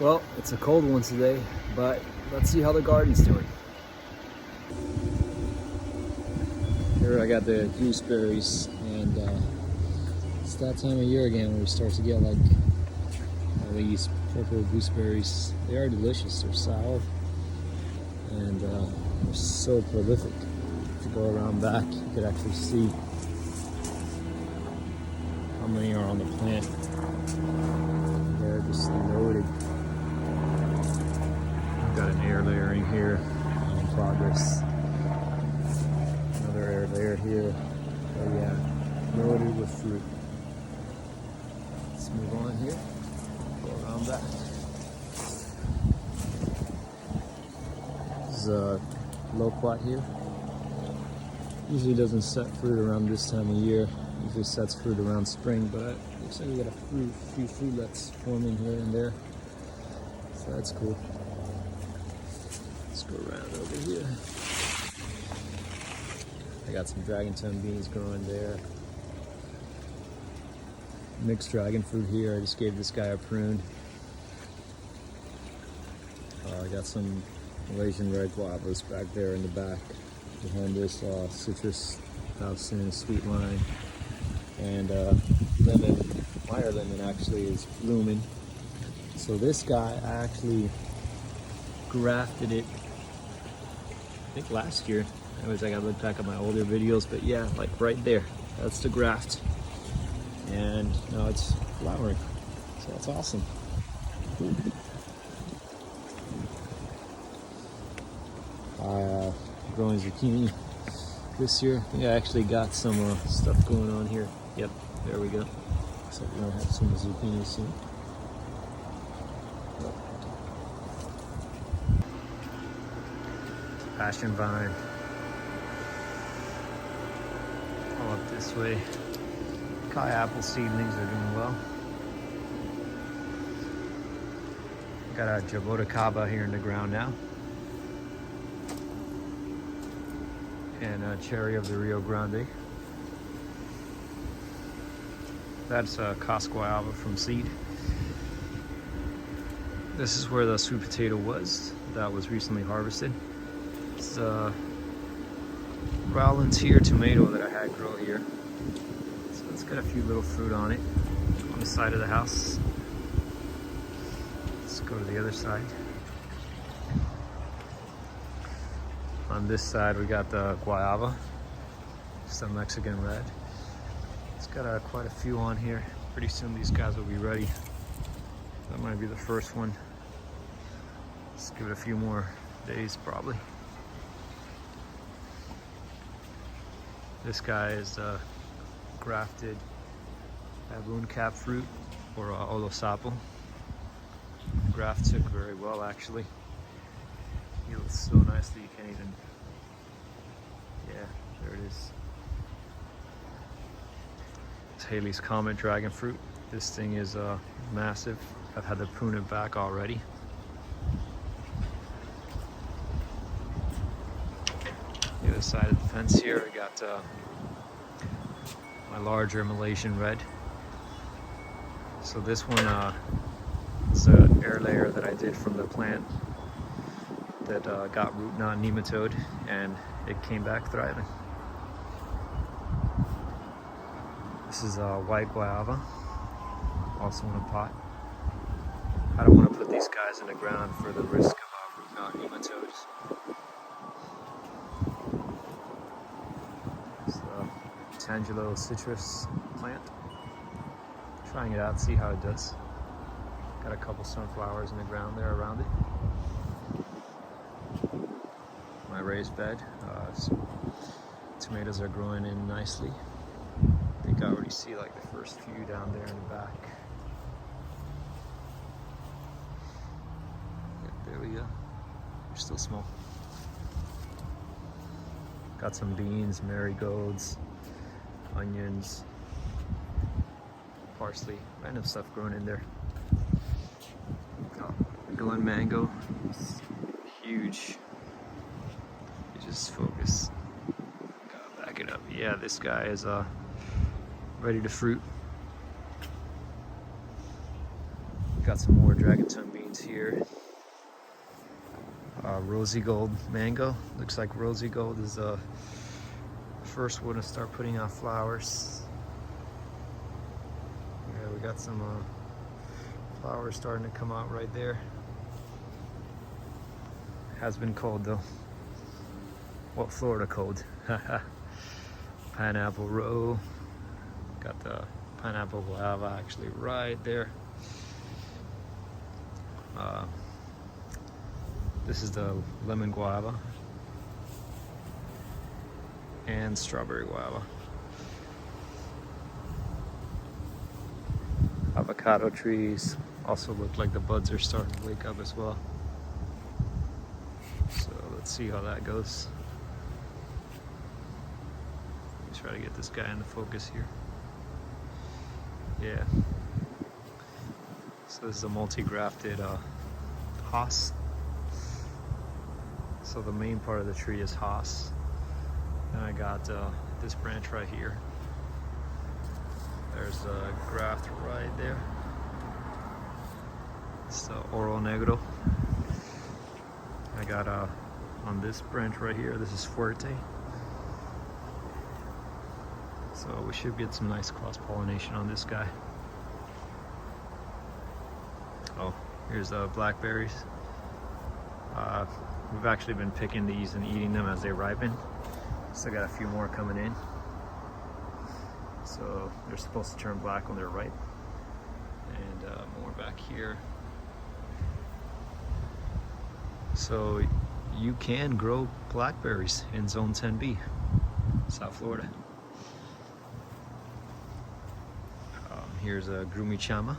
Well, it's a cold one today, but let's see how the garden's doing. Here I got the gooseberries, and it's that time of year again where we start to get like these purple gooseberries. They are delicious, they're sour, and they're so prolific. If you go around back, you could actually see how many are on the plant. They're just loaded. Got an air layering here in progress. Another air layer here. Oh yeah, loaded with fruit. Let's move on here. Go around back. This is a loquat here. Usually doesn't set fruit around this time of year. Usually sets fruit around spring, but looks like we got a few fruitlets forming here and there. So that's cool. Let's go around over here. I got some dragon tongue beans growing there. Mixed dragon fruit here. I just gave this guy a prune. I got some Malaysian red guavas back there in the back. Behind this citrus house and sweet lime. And lemon, Meyer lemon actually is blooming. So this guy, I actually grafted it, I think last year. Anyways, I gotta look back at my older videos, but yeah, like right there, that's the graft. And now it's flowering, so that's awesome. Growing zucchini this year. I think I actually got some stuff going on here. Yep, there we go. Looks like we're gonna have some zucchini soon. Passion vine. All up this way. Kai apple seedlings are doing well. Got a Avocados here in the ground now. And a cherry of the Rio Grande. That's a Guava from seed. This is where the sweet potato was. That was recently harvested. It's a Volunteer tomato that I had grow here. So it's got a few little fruit on it on the side of the house. Let's go to the other side. On this side we got the guava, some Mexican red. It's got quite a few on here. Pretty soon these guys will be ready. That might be the first one. Let's give it a few more days probably. This guy is grafted baboon cap fruit, or olosapo. The graft took very well actually. Heals so nicely you can't even, yeah, there it is. It's Haley's Comet dragon fruit. This thing is massive. I've had to prune it back already. The other side of the fence here, we got my larger Malaysian red. So this one is an air layer that I did from the plant that got root knot nematode, and it came back thriving. This is a white guava, also in a pot. I don't want to put these guys in the ground for the risk of root knot nematodes. It's the Tangelo citrus plant. Trying it out, see how it does. Got a couple sunflowers in the ground there around it. My raised bed. Tomatoes are growing in nicely. I think I already see like the first few down there in the back. Yep, there we go. They're still small. Got some beans, marigolds, onions, parsley, random stuff growing in there. Glen mango, it's huge. You just focus. Gotta back it up. Yeah, this guy is ready to fruit. Got some more dragon tongue beans fruits here. Rosy gold mango. Looks like rosy gold is the first one to start putting out flowers. Yeah, we got some flowers starting to come out right there. Has been cold though. Well, Florida cold. Pineapple row. Got the pineapple guava actually right there. This is the lemon guava and strawberry guava. Avocado trees also look like the buds are starting to wake up as well. So let's see how that goes. Let's try to get this guy in the focus here. Yeah. So this is a multi-grafted Haas. So the main part of the tree is Haas. And I got this branch right here. There's a graft right there. It's the Oro Negro. I got on this branch right here, this is Fuerte. So we should get some nice cross-pollination on this guy. Oh, here's the blackberries. We've actually been picking these and eating them as they ripen. Still got a few more coming in. So they're supposed to turn black when they're ripe. And more back here. So you can grow blackberries in Zone 10B, South Florida. Here's a Grumichama.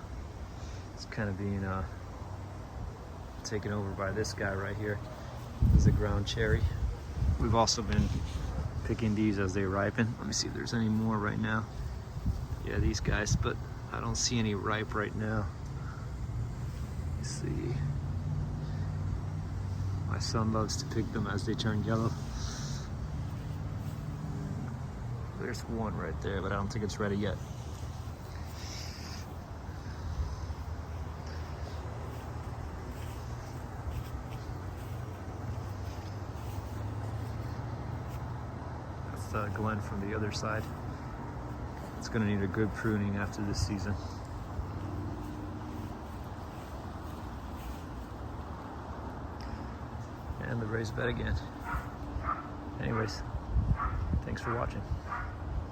It's kind of being taken over by this guy right here. This is a ground cherry. We've also been picking these as they ripen. Let me see if there's any more right now. Yeah, these guys, but I don't see any ripe right now. Let's see. My son loves to pick them as they turn yellow. There's one right there, but I don't think it's ready yet. Glen from the other side. It's going to need a good pruning after this season. And the raised bed again. Anyways, thanks for watching.